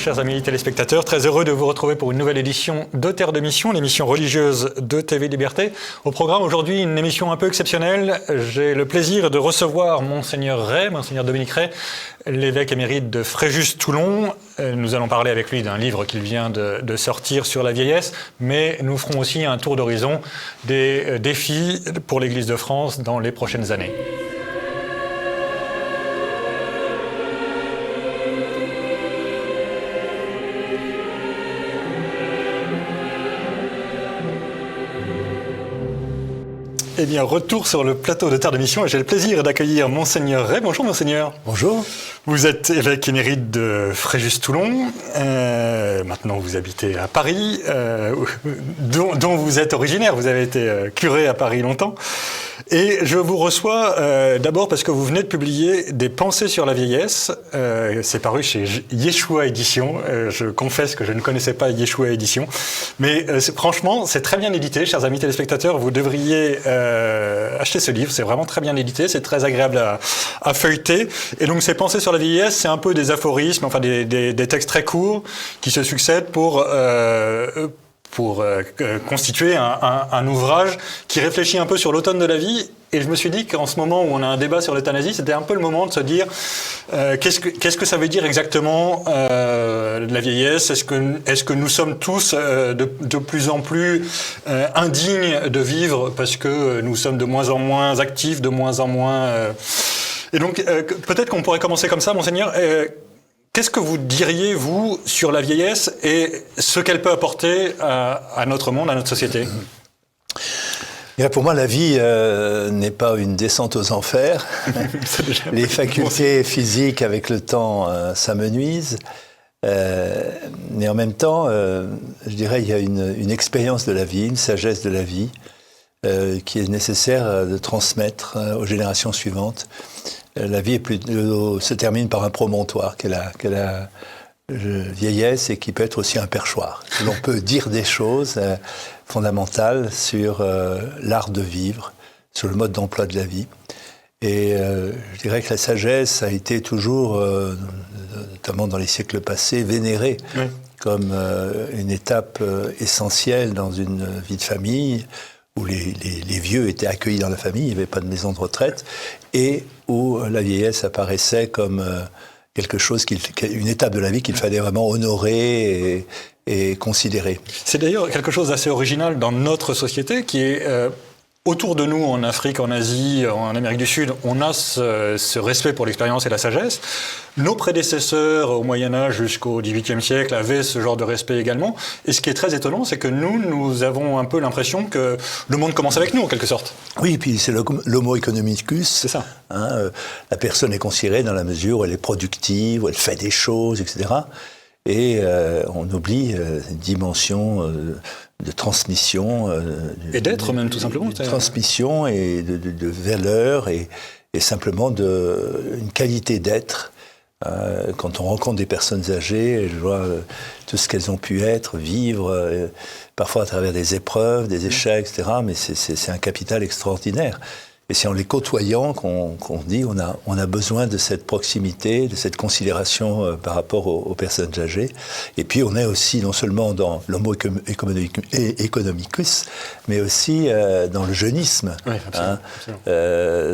chers amis téléspectateurs. Très heureux de vous retrouver pour une nouvelle édition de Terre de Mission, l'émission religieuse de TV Liberté. Au programme aujourd'hui, une émission un peu exceptionnelle. J'ai le plaisir de recevoir Monseigneur Ray, Monseigneur Dominique Ray, l'évêque émérite de Fréjus-Toulon. Nous allons parler avec lui d'un livre qu'il vient de sortir sur la vieillesse, mais nous ferons aussi un tour d'horizon des défis pour l'Église de France dans les prochaines années. Eh bien, retour sur le plateau de Terre de Mission et j'ai le plaisir d'accueillir Monseigneur Ray. Bonjour Monseigneur. Bonjour. Vous êtes évêque émérite de Fréjus-Toulon. Maintenant, vous habitez à Paris, dont vous êtes originaire. Vous avez été curé à Paris longtemps. Et je vous reçois d'abord parce que vous venez de publier des pensées sur la vieillesse. C'est paru chez Yeshua Édition. Je confesse que je ne connaissais pas Yeshua Édition. Mais franchement, c'est très bien édité. Chers amis téléspectateurs, vous devriez acheter ce livre. C'est vraiment très bien édité. C'est très agréable à feuilleter. Et donc, ces pensées sur la vieillesse, c'est un peu des aphorismes, enfin des textes très courts qui se succèdent pour constituer un ouvrage qui réfléchit un peu sur l'automne de la vie. Et je me suis dit qu'en ce moment où on a un débat sur l'euthanasie, c'était un peu le moment de se dire qu'est-ce que ça veut dire exactement la vieillesse ? Est-ce que nous sommes tous de plus en plus indignes de vivre parce que nous sommes de moins en moins actifs, de moins en moins... Et donc peut-être qu'on pourrait commencer comme ça, Monseigneur. Qu'est-ce que vous diriez, vous, sur la vieillesse et ce qu'elle peut apporter à notre monde, à notre société ? Et pour moi, la vie n'est pas une descente aux enfers. Les facultés physiques, avec le temps, s'amenuisent. Mais en même temps, je dirais, il y a une expérience de la vie, une sagesse de la vie qui est nécessaire de transmettre aux générations suivantes. La vie se termine par un promontoire qu'est la vieillesse et qui peut être aussi un perchoir. L'on peut dire des choses fondamentales sur l'art de vivre, sur le mode d'emploi de la vie. Et je dirais que la sagesse a été toujours, notamment dans les siècles passés, vénérée comme une étape essentielle dans une vie de famille, où les vieux étaient accueillis dans la famille, il n'y avait pas de maison de retraite, et où la vieillesse apparaissait comme quelque chose, une étape de la vie qu'il fallait vraiment honorer et considérer. C'est d'ailleurs quelque chose d'assez original dans notre société qui est... Autour de nous, en Afrique, en Asie, en Amérique du Sud, on a ce respect pour l'expérience et la sagesse. Nos prédécesseurs, au Moyen-Âge jusqu'au XVIIIe siècle, avaient ce genre de respect également. Et ce qui est très étonnant, c'est que nous avons un peu l'impression que le monde commence avec nous, en quelque sorte. Oui, et puis c'est l'homo economicus. C'est ça. La personne est considérée dans la mesure où elle est productive, où elle fait des choses, etc. Et on oublie une dimension de transmission. Et d'être même, tout simplement. De transmission et de valeur et simplement une qualité d'être. Quand on rencontre des personnes âgées, je vois tout ce qu'elles ont pu être, vivre, parfois à travers des épreuves, des échecs, etc. Mais c'est un capital extraordinaire. Et c'est en les côtoyant qu'on dit on a besoin de cette proximité, de cette considération par rapport aux personnes âgées. Et puis on est aussi non seulement dans l'homo economicus, mais aussi dans le jeunisme. Oui, absolument.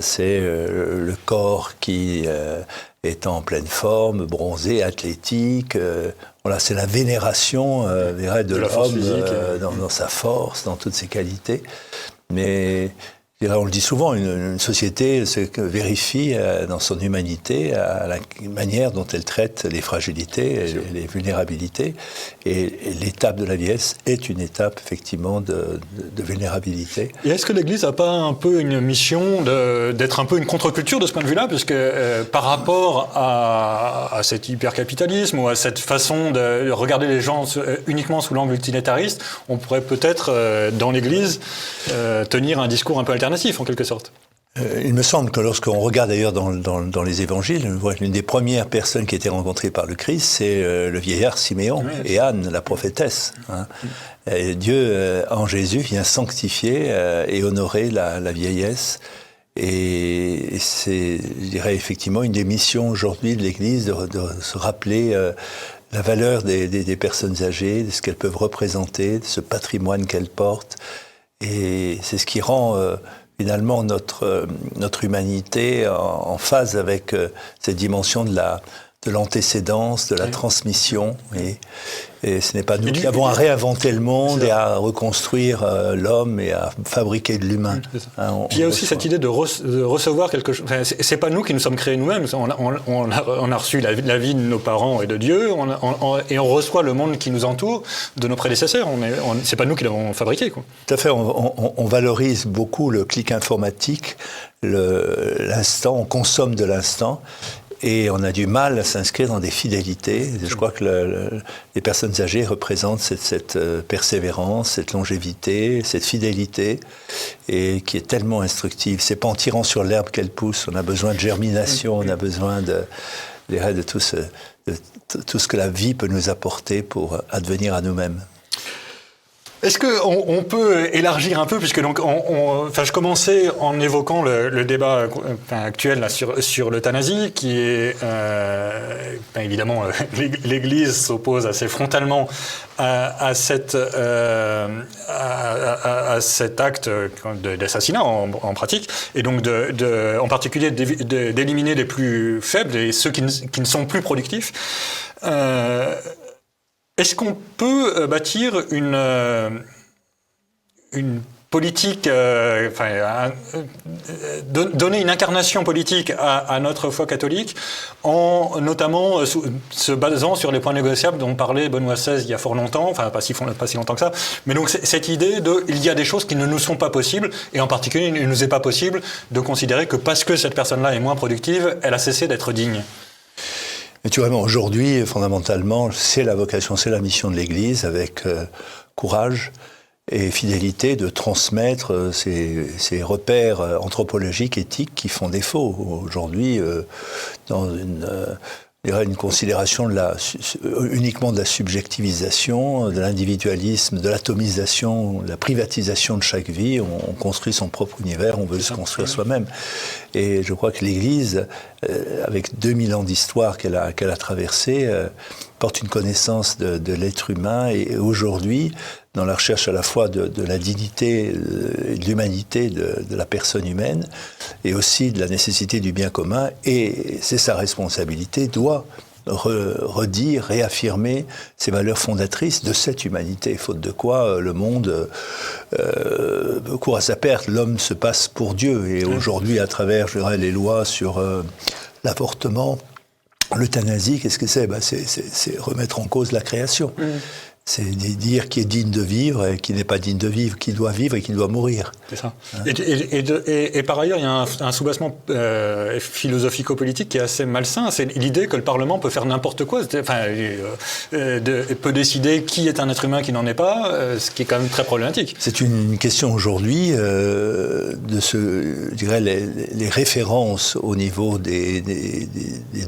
C'est le corps qui est en pleine forme, bronzé, athlétique. Voilà, c'est la vénération de l'homme dans sa force, dans toutes ses qualités. Mais on le dit souvent, une société se vérifie dans son humanité à la manière dont elle traite les fragilités et les vulnérabilités. Et l'étape de la vieillesse est une étape, effectivement, de vulnérabilité. Et est-ce que l'Église n'a pas un peu une mission d'être un peu une contre-culture de ce point de vue-là ? Puisque par rapport à cet hypercapitalisme ou à cette façon de regarder les gens uniquement sous l'angle utilitariste, on pourrait peut-être, dans l'Église, tenir un discours un peu alternatif, en quelque sorte. Il me semble que lorsqu'on regarde d'ailleurs dans les évangiles, l'une des premières personnes qui a été rencontrée par le Christ, c'est le vieillard Siméon et Anne, la prophétesse. Et Dieu, en Jésus, vient sanctifier et honorer la vieillesse. Et c'est, je dirais, effectivement une des missions aujourd'hui de l'Église de se rappeler la valeur des personnes âgées, de ce qu'elles peuvent représenter, de ce patrimoine qu'elles portent. Et c'est ce qui rend finalement notre humanité en phase avec cette dimension de l'antécédence, de la transmission. Et ce n'est pas nous qui avons à réinventer le monde et à reconstruire l'homme et à fabriquer de l'humain. Puis il y a aussi cette idée de recevoir quelque chose. Enfin, c'est pas nous qui nous sommes créés nous-mêmes. On a reçu la vie de nos parents et de Dieu, et on reçoit le monde qui nous entoure de nos prédécesseurs. C'est pas nous qui l'avons fabriqué, quoi. Tout à fait. On valorise beaucoup le clic informatique, l'instant. On consomme de l'instant. Et on a du mal à s'inscrire dans des fidélités. Je crois que les personnes âgées représentent cette persévérance, cette longévité, cette fidélité, et qui est tellement instructive. C'est pas en tirant sur l'herbe qu'elle pousse. On a besoin de germination, on a besoin de tout ce que la vie peut nous apporter pour advenir à nous-mêmes. Est-ce qu'on peut élargir un peu, puisque donc je commençais en évoquant le débat actuel là, sur l'euthanasie, qui est évidemment l'Église s'oppose assez frontalement à cet acte d'assassinat en pratique, et donc en particulier d'éliminer les plus faibles et ceux qui ne sont plus productifs. Est-ce qu'on peut bâtir une politique, donner une incarnation politique à notre foi catholique, en notamment se basant sur les points négociables dont parlait Benoît XVI il y a fort longtemps, enfin pas si longtemps que ça, mais donc cette idée il y a des choses qui ne nous sont pas possibles, et en particulier il ne nous est pas possible de considérer que parce que cette personne-là est moins productive, elle a cessé d'être digne. Naturellement, aujourd'hui, fondamentalement, c'est la vocation, c'est la mission de l'Église, avec courage et fidélité, de transmettre ces repères anthropologiques, éthiques qui font défaut aujourd'hui dans une considération uniquement de la subjectivisation, de l'individualisme, de l'atomisation, de la privatisation de chaque vie. On construit son propre univers, on veut se construire soi-même. Et je crois que l'Église, avec 2000 ans d'histoire qu'elle a traversée, porte une connaissance de l'être humain, et aujourd'hui, dans la recherche à la fois de la dignité et de l'humanité de la personne humaine, et aussi de la nécessité du bien commun, et c'est sa responsabilité, doit redire, réaffirmer ces valeurs fondatrices de cette humanité, faute de quoi le monde court à sa perte. L'homme se passe pour Dieu, et aujourd'hui, à travers, je dirais, les lois sur l'avortement, l'euthanasie, qu'est-ce que c'est ? C'est remettre en cause la création. C'est dire qui est digne de vivre et qui n'est pas digne de vivre, qui doit vivre et qui doit mourir. C'est ça. Et par ailleurs, il y a un soubassement philosophico-politique qui est assez malsain. C'est l'idée que le Parlement peut faire n'importe quoi. Peut décider qui est un être humain, qui n'en est pas, ce qui est quand même très problématique. C'est une question aujourd'hui je dirais, les références au niveau des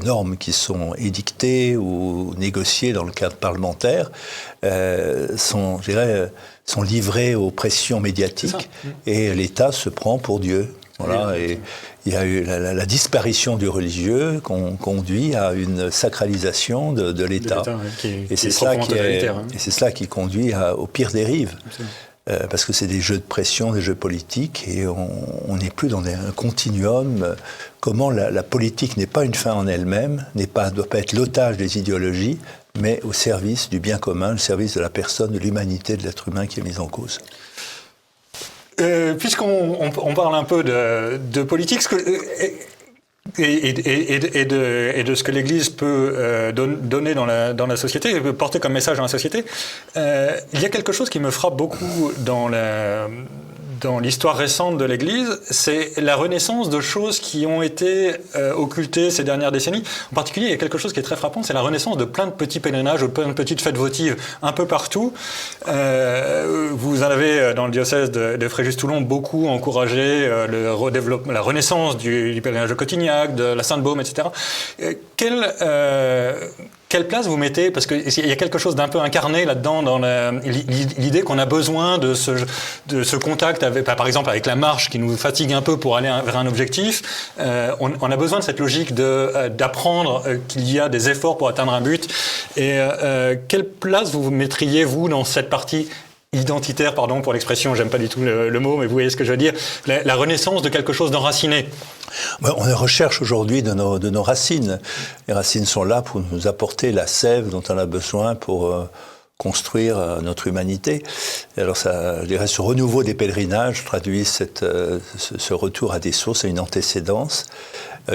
normes qui sont édictées ou négociées dans le cadre parlementaire. Sont livrés aux pressions médiatiques, et l'État se prend pour Dieu. Voilà, et il y a eu la disparition du religieux conduit à une sacralisation de l'État. Et c'est cela qui conduit aux pires dérives. Parce que c'est des jeux de pression, des jeux politiques, et on n'est plus dans un continuum. Comment la politique n'est pas une fin en elle-même, ne doit pas être l'otage des idéologies, mais au service du bien commun, au service de la personne, de l'humanité, de l'être humain qui est mise en cause. Puisqu'on parle un peu de politique, et de ce que l'Église peut donner dans la société, peut porter comme message dans la société, il y a quelque chose qui me frappe beaucoup dans l'histoire récente de l'Église, c'est la renaissance de choses qui ont été occultées ces dernières décennies. En particulier, il y a quelque chose qui est très frappant, c'est la renaissance de plein de petits pèlerinages, de plein de petites fêtes votives un peu partout. Vous en avez, dans le diocèse de Fréjus-Toulon, beaucoup encouragé la renaissance du pèlerinage de Cotignac, de la Sainte-Baume, etc. Quelle quelle place vous mettez, parce qu'il y a quelque chose d'un peu incarné là-dedans, dans l'idée qu'on a besoin de ce contact, avec, par exemple avec la marche qui nous fatigue un peu pour aller vers un objectif. On a besoin de cette logique d'apprendre qu'il y a des efforts pour atteindre un but. Et quelle place vous mettriez, vous, dans cette partie identitaire, pardon pour l'expression, j'aime pas du tout le mot, mais vous voyez ce que je veux dire, la renaissance de quelque chose d'enraciné? On recherche aujourd'hui de nos racines. Les racines sont là pour nous apporter la sève dont on a besoin pour construire notre humanité. Et alors ça, je dirais, ce renouveau des pèlerinages traduit ce retour à des sources, à une antécédence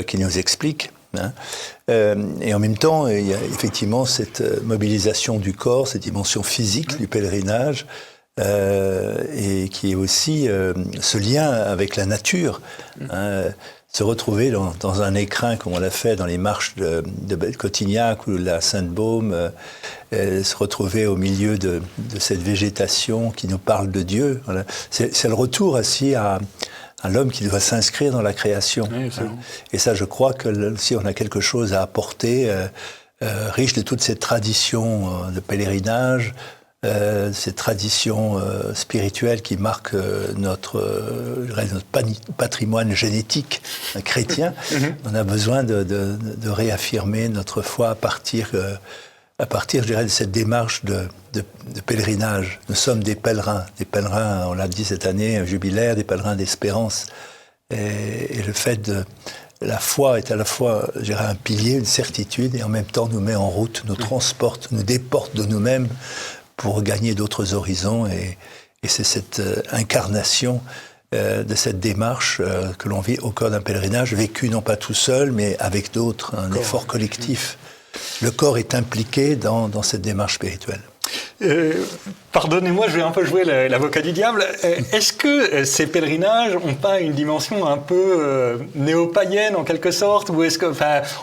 qui nous explique. Et en même temps, il y a effectivement cette mobilisation du corps, cette dimension physique du pèlerinage, et qui est aussi ce lien avec la nature. Se retrouver dans un écrin, comme on l'a fait dans les marches de Cotignac ou la Sainte-Baume, se retrouver au milieu de cette végétation qui nous parle de Dieu. Voilà. C'est le retour aussi à l'homme qui doit s'inscrire dans la création. Oui, et ça, je crois que si on a quelque chose à apporter, riche de toute cette tradition de pèlerinage, cette tradition spirituelle qui marque notre patrimoine génétique chrétien, on a besoin de réaffirmer notre foi à partir, je dirais, de cette démarche de pèlerinage. Nous sommes des pèlerins, on l'a dit cette année, jubilaire, des pèlerins d'espérance. Et le fait de... La foi est à la fois, je dirais, un pilier, une certitude, et en même temps nous met en route, nous transporte, nous déporte de nous-mêmes pour gagner d'autres horizons. Et c'est cette incarnation de cette démarche que l'on vit au cœur d'un pèlerinage, vécu non pas tout seul, mais avec d'autres, un effort collectif. Le corps est impliqué dans cette démarche spirituelle. Pardonnez-moi, je vais un peu jouer l'avocat du diable. Est-ce que ces pèlerinages n'ont pas une dimension un peu néo-païenne en quelque sorte, ou est-ce que,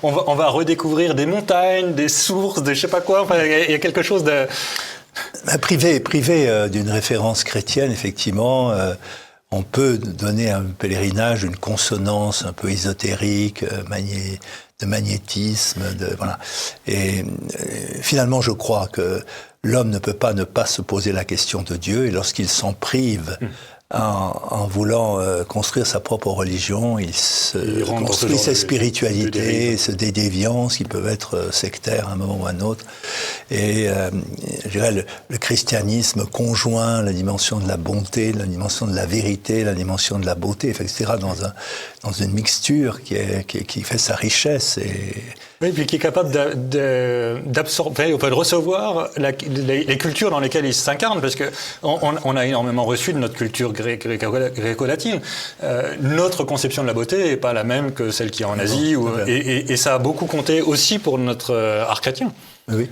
on va redécouvrir des montagnes, des sources, des je sais pas quoi, il y a quelque chose de... Privé d'une référence chrétienne, effectivement, on peut donner à un pèlerinage une consonance un peu ésotérique, de magnétisme, voilà. Et finalement, je crois que l'homme ne peut pas ne pas se poser la question de Dieu, et lorsqu'il s'en prive en voulant construire sa propre religion, il construit sa spiritualité, des déviances qui peuvent être sectaires à un moment ou à un autre. Et je dirais le christianisme conjoint la dimension de la bonté, la dimension de la vérité, la dimension de la beauté, etc., dans une mixture qui fait sa richesse. Oui, puis qui est capable d'absorber, ou de recevoir les cultures dans lesquelles il s'incarne, parce que on a énormément reçu de notre culture gréco-latine. Notre conception de la beauté n'est pas la même que celle qu'il y a en Asie, et ça a beaucoup compté aussi pour notre art chrétien. Oui.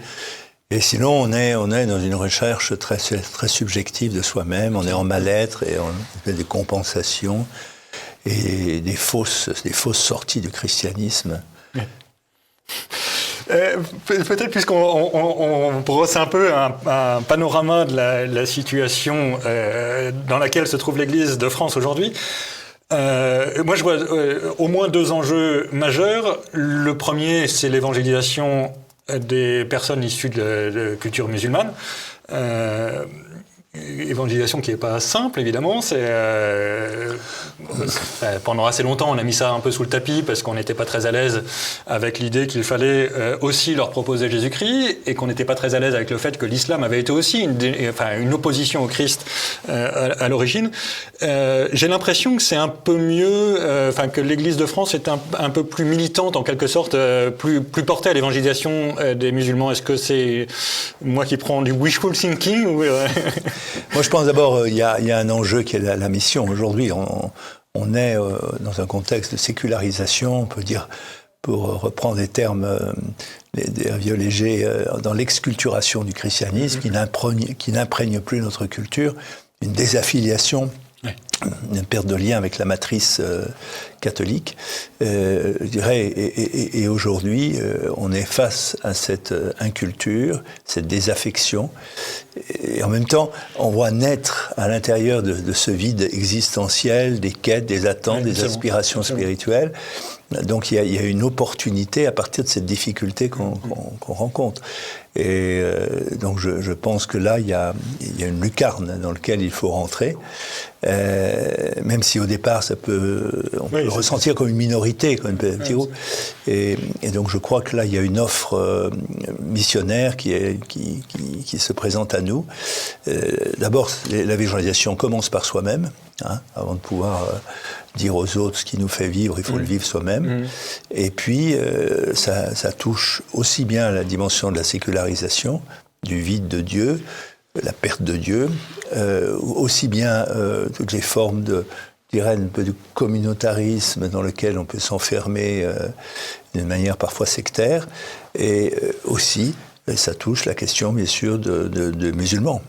Et sinon, on est dans une recherche très, très subjective de soi-même, on est en mal-être et on fait des compensations et des fausses sorties du christianisme. Oui. Peut-être puisqu'on brosse un peu un panorama de la situation dans laquelle se trouve l'Église de France aujourd'hui, moi je vois au moins deux enjeux majeurs. Le premier, c'est l'évangélisation des personnes issues de culture musulmane. Évangélisation qui n'est pas simple, évidemment. Pendant assez longtemps, on a mis ça un peu sous le tapis parce qu'on n'était pas très à l'aise avec l'idée qu'il fallait aussi leur proposer Jésus-Christ, et qu'on n'était pas très à l'aise avec le fait que l'islam avait été aussi une opposition au Christ à l'origine. J'ai l'impression que c'est un peu mieux, que l'Église de France est un peu plus militante en quelque sorte, plus portée à l'évangélisation des musulmans. Est-ce que c'est moi qui prends du wishful thinking ou Moi, je pense d'abord, il y a un enjeu qui est la mission. Aujourd'hui, on est dans un contexte de sécularisation, on peut dire, pour reprendre des termes un vieux léger, dans l'exculturation du christianisme, qui n'imprègne plus notre culture, une désaffiliation une perte de lien avec la matrice catholique, je dirais, et aujourd'hui, on est face à cette inculture, cette désaffection, et en même temps, on voit naître à l'intérieur de ce vide existentiel, des quêtes, des attentes, des aspirations spirituelles. Donc il y a une opportunité à partir de cette difficulté qu'on rencontre. Et donc je pense que là, il y a une lucarne dans laquelle il faut rentrer, même si au départ, on peut le ressentir comme une minorité, comme un petit groupe. Et donc je crois que là, il y a une offre missionnaire qui se présente à nous. D'abord, l'évangélisation commence par soi-même, avant de pouvoir dire aux autres ce qui nous fait vivre, il faut le vivre soi-même. Et puis, ça touche aussi bien la dimension de la sécularisation, du vide de Dieu, la perte de Dieu, aussi bien toutes les formes un peu de communautarisme dans lequel on peut s'enfermer d'une manière parfois sectaire, et aussi, ça touche la question, bien sûr, de musulmans.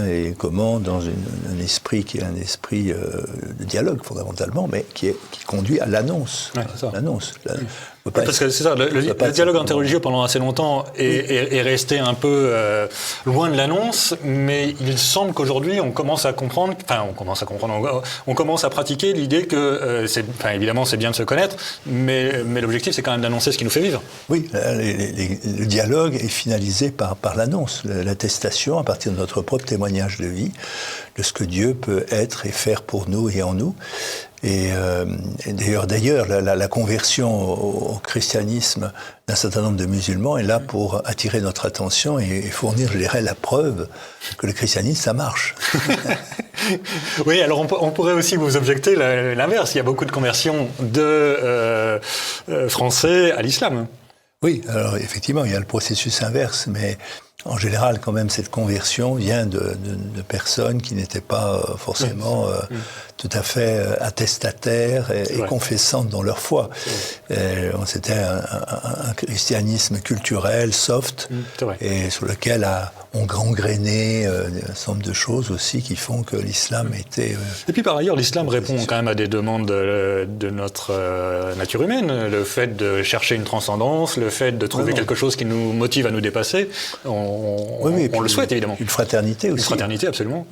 Et comment, dans un esprit qui est un esprit de dialogue fondamentalement, mais qui conduit à l'annonce. L'annonce. Parce que c'est ça, le dialogue interreligieux pendant assez longtemps est resté un peu loin de l'annonce, mais il semble qu'aujourd'hui on commence à pratiquer l'idée que, évidemment c'est bien de se connaître, mais l'objectif c'est quand même d'annoncer ce qui nous fait vivre. Oui, le dialogue est finalisé par l'annonce, l'attestation à partir de notre propre témoignage de vie, de ce que Dieu peut être et faire pour nous et en nous. Et d'ailleurs, la conversion au christianisme d'un certain nombre de musulmans est là pour attirer notre attention et fournir, je dirais, la preuve que le christianisme, ça marche. Oui, alors on pourrait aussi vous objecter l'inverse. Il y a beaucoup de conversions de Français à l'islam. Oui, alors effectivement, il y a le processus inverse, mais en général, quand même, cette conversion vient de personnes qui n'étaient pas forcément tout à fait attestataires et confessantes dans leur foi. C'était un christianisme culturel, soft, et sur lequel ont gangréné un certain nombre de choses aussi qui font que l'islam était... Et puis par ailleurs, l'islam répond quand même à des demandes de notre nature humaine, le fait de chercher une transcendance, le fait de trouver quelque chose qui nous motive à nous dépasser. On le souhaite, évidemment. Une fraternité aussi. Une fraternité, absolument.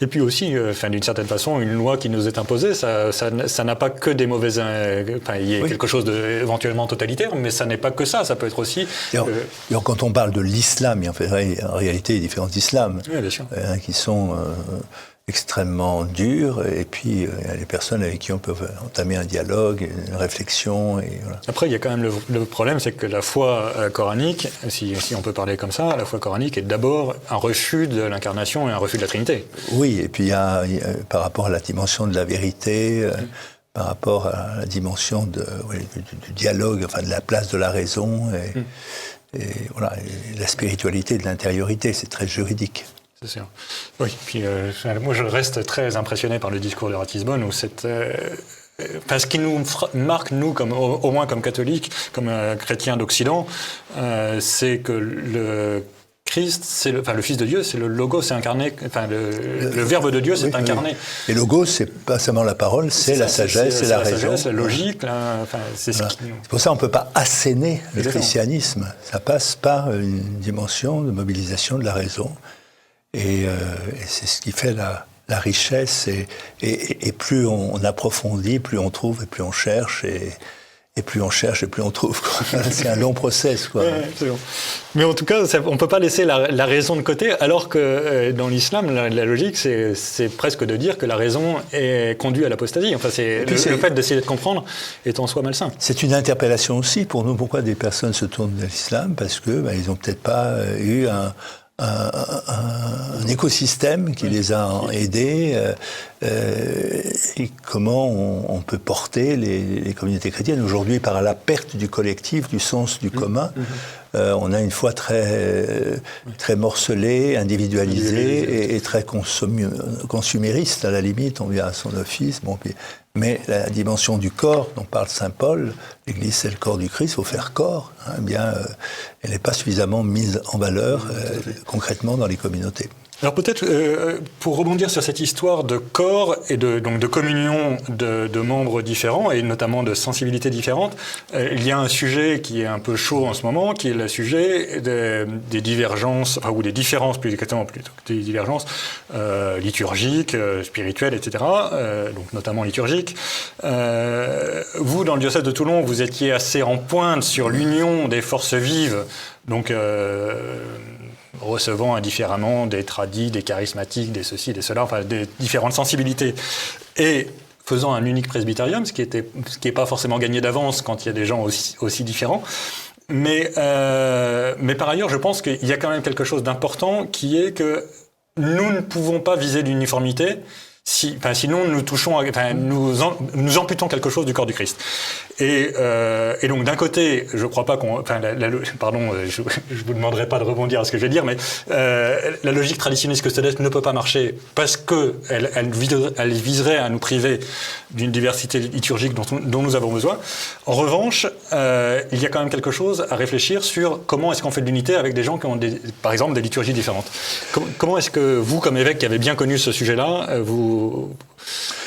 Et puis aussi, d'une certaine façon, une loi qui nous est imposée, ça n'a pas que des mauvaises... il y a quelque chose d'éventuellement totalitaire, mais ça n'est pas que ça. Ça peut être aussi... Quand on parle de l'islam, il y a en réalité différents islams qui sont extrêmement durs, et puis il y a des personnes avec qui on peut entamer un dialogue, une réflexion. Et voilà. Après, il y a quand même le problème, c'est que la foi coranique, si on peut parler comme ça, la foi coranique est d'abord un refus de l'incarnation et un refus de la Trinité. Oui, et puis il y a par rapport à la dimension de la vérité, par rapport à la dimension du dialogue, enfin de la place de la raison, et la spiritualité de l'intériorité, c'est très juridique. C'est sûr. Oui, puis moi je reste très impressionné par le discours de Ratisbonne, où ce qui nous marque, nous, au moins comme catholiques, comme chrétiens d'Occident, c'est que le Christ, le Fils de Dieu, c'est le Logos, c'est incarné, le Verbe de Dieu, c'est incarné. Et Logos, c'est pas seulement la parole, c'est la sagesse, c'est la raison. La logique, c'est ce qui... C'est pour ça qu'on ne peut pas asséner le christianisme. Ça passe par une dimension de mobilisation de la raison. Et c'est ce qui fait la richesse. Et plus on approfondit, plus on trouve, et plus on cherche, et plus on cherche, et plus on trouve. C'est un long process, quoi. C'est bon. Mais en tout cas, on ne peut pas laisser la raison de côté, alors que dans l'islam, la logique, c'est presque de dire que la raison conduit à l'apostasie. Enfin, le fait d'essayer de comprendre est en soi malsain. C'est une interpellation aussi pour nous. Pourquoi des personnes se tournent vers l'islam ? Parce que ils n'ont peut-être pas eu un écosystème qui les a aidés, et comment on peut porter les communautés chrétiennes. Aujourd'hui, par la perte du collectif, du sens du commun, on a une foi très morcelée, individualisée et très consumériste, à la limite. On vient à son office, mais la dimension du corps dont parle saint Paul, l'Église c'est le corps du Christ, il faut faire corps, elle n'est pas suffisamment mise en valeur concrètement dans les communautés. Alors peut-être, pour rebondir sur cette histoire de corps et donc de communion de membres différents, et notamment de sensibilités différentes, il y a un sujet qui est un peu chaud en ce moment, qui est le sujet des divergences, ou des différences plus exactement, plutôt que des divergences liturgiques, spirituelles, etc., donc notamment liturgiques. Vous, dans le diocèse de Toulon, vous étiez assez en pointe sur l'union des forces vives, donc recevant indifféremment des tradis, des charismatiques, des ceci, des cela, enfin des différentes sensibilités, et faisant un unique presbytérium, ce qui est pas forcément gagné d'avance quand il y a des gens aussi différents. Mais par ailleurs, je pense qu'il y a quand même quelque chose d'important qui est que nous ne pouvons pas viser l'uniformité. Sinon, nous amputons quelque chose du corps du Christ. Et donc, d'un côté, je crois pas qu'on... pardon, je vous demanderai pas de rebondir à ce que je vais dire, mais la logique traditionniste custodesque ne peut pas marcher parce que elle viserait à nous priver d'une diversité liturgique dont nous avons besoin. En revanche, il y a quand même quelque chose à réfléchir sur comment est-ce qu'on fait de l'unité avec des gens qui ont, par exemple, des liturgies différentes. Comment est-ce que vous, comme évêque qui avez bien connu ce sujet-là,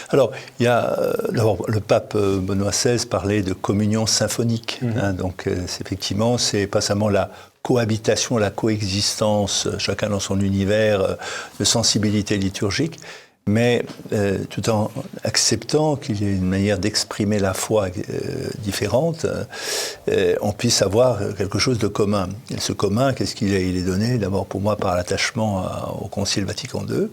Alors, il y a d'abord le pape Benoît XVI parlait de communion symphonique. Donc, effectivement, c'est pas seulement la cohabitation, la coexistence, chacun dans son univers de sensibilité liturgique, mais tout en acceptant qu'il y ait une manière d'exprimer la foi différente, on puisse avoir quelque chose de commun. Et ce commun, qu'est-ce qu'il est ? Il est donné d'abord pour moi par l'attachement au Concile Vatican II.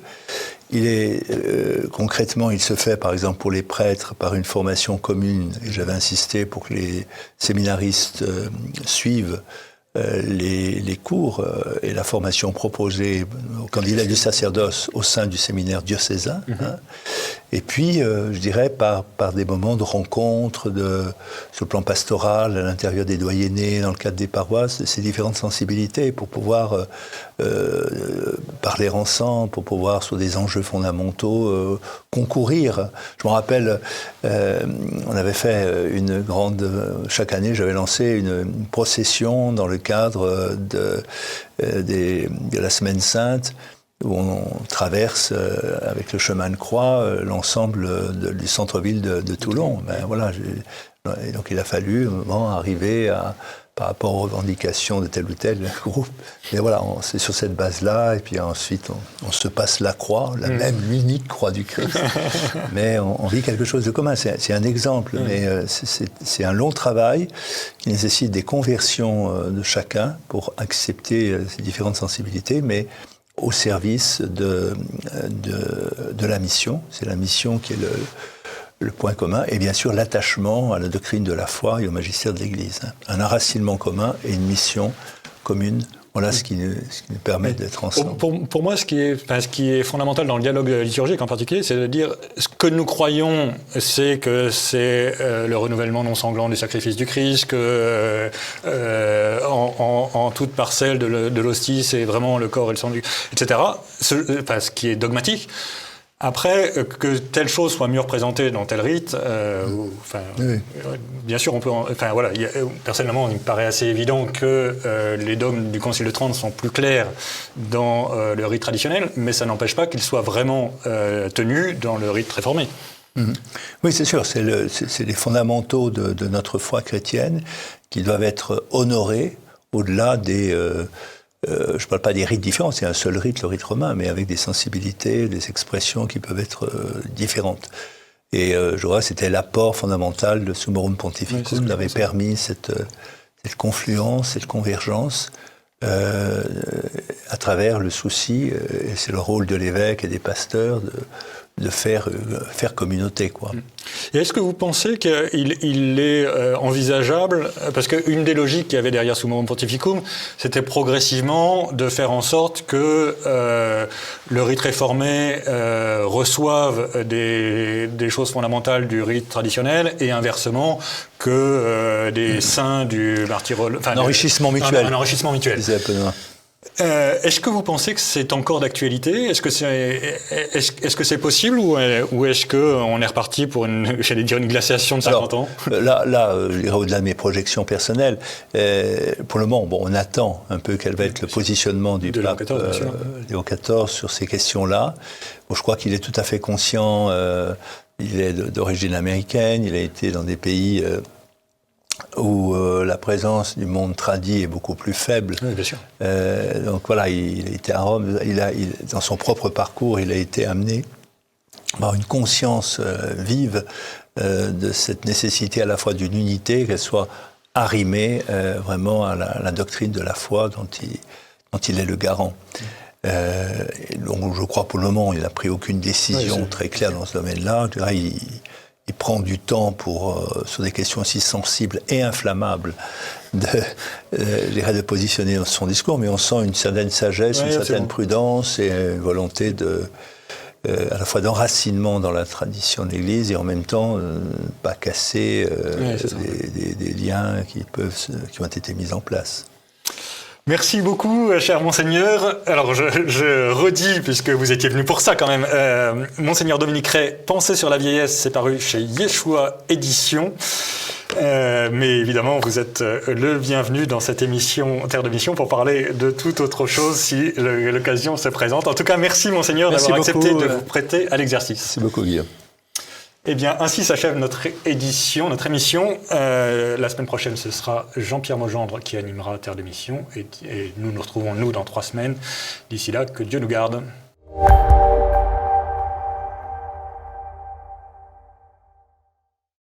Concrètement, il se fait par exemple pour les prêtres par une formation commune, et j'avais insisté pour que les séminaristes suivent les cours et la formation proposée aux candidats du sacerdoce au sein du séminaire diocésain. Et puis, je dirais, par des moments de rencontre, sur le plan pastoral, à l'intérieur des doyennés, dans le cadre des paroisses, de ces différentes sensibilités, pour pouvoir parler ensemble, pour pouvoir, sur des enjeux fondamentaux, concourir. Je me rappelle, on avait fait chaque année, j'avais lancé une procession dans le cadre de la Semaine Sainte, où on traverse avec le chemin de croix l'ensemble du centre-ville de Toulon. Et donc il a fallu arriver par rapport aux revendications de tel ou tel groupe. Mais voilà, c'est sur cette base-là, et puis ensuite on se passe la croix, l'unique croix du Christ. Mais on vit quelque chose de commun. C'est un exemple, mais c'est un long travail qui nécessite des conversions de chacun pour accepter ces différentes sensibilités, mais au service de la mission. C'est la mission qui est le point commun, et bien sûr l'attachement à la doctrine de la foi et au magistère de l'Église. Un enracinement commun et une mission commune. Voilà ce qui nous permet d'être ensemble. Pour moi, ce qui est fondamental dans le dialogue liturgique en particulier, c'est de dire ce que nous croyons, c'est que c'est le renouvellement non sanglant du sacrifice du Christ, que en toute parcelle de l'hostie, c'est vraiment le corps et le sang du... etc. Ce qui est dogmatique. Après, que telle chose soit mieux représentée dans tel rite, bien sûr, on peut... personnellement, il me paraît assez évident que les dogmes du Concile de Trente sont plus clairs dans le rite traditionnel, mais ça n'empêche pas qu'ils soient vraiment tenus dans le rite réformé. Oui, c'est sûr, c'est les fondamentaux de notre foi chrétienne qui doivent être honorés au-delà des... je ne parle pas des rites différents, c'est un seul rite, le rite romain, mais avec des sensibilités, des expressions qui peuvent être différentes. Et je crois que c'était l'apport fondamental de Summorum Pontificum, qui avait permis cette confluence, cette convergence à travers le souci, et c'est le rôle de l'évêque et des pasteurs, de faire communauté, quoi. Et est-ce que vous pensez qu'il est envisageable, parce qu'une des logiques qu'il y avait derrière Summorum Pontificum, c'était progressivement de faire en sorte que le rite réformé reçoive des choses fondamentales du rite traditionnel, et inversement que des saints du martyrologe... Un enrichissement mutuel. Un enrichissement mutuel. Disait Benoît. Est-ce que vous pensez que c'est encore d'actualité ? Est-ce que c'est possible ou est-ce qu'on est reparti pour une glaciation de 50 ans ? Là, j'irai au-delà de mes projections personnelles. Pour le moment, on attend un peu quel va être le positionnement du pape Léon XIV sur ces questions-là. Je crois qu'il est tout à fait conscient. Il est d'origine américaine. Il a été dans des pays où la présence du monde tradit est beaucoup plus faible. Oui, bien sûr. Donc voilà, il a été à Rome. Dans son propre parcours, il a été amené à avoir une conscience vive de cette nécessité à la fois d'une unité, qu'elle soit arrimée vraiment à la doctrine de la foi dont il est le garant. Donc je crois pour le moment, il n'a pris aucune décision très claire dans ce domaine-là. Je dirais, il prend du temps sur des questions aussi sensibles et inflammables de positionner son discours, mais on sent une certaine sagesse, une certaine prudence et une volonté à la fois d'enracinement dans la tradition de l'Église et en même temps pas casser des liens qui ont été mis en place. Merci beaucoup, cher Monseigneur. Alors, je redis, puisque vous étiez venu pour ça quand même, Monseigneur Dominique Ray, Pensée sur la vieillesse, c'est paru chez Yeshua Éditions. Mais évidemment, vous êtes le bienvenu dans cette émission, Terre de Mission, pour parler de toute autre chose si l'occasion se présente. En tout cas, merci Monseigneur d'avoir accepté de vous prêter à l'exercice. Merci beaucoup, Guillaume. Eh bien, ainsi s'achève notre émission. La semaine prochaine, ce sera Jean-Pierre Mogendre qui animera Terre de Mission. Et nous nous retrouvons, dans 3 semaines. D'ici là, que Dieu nous garde.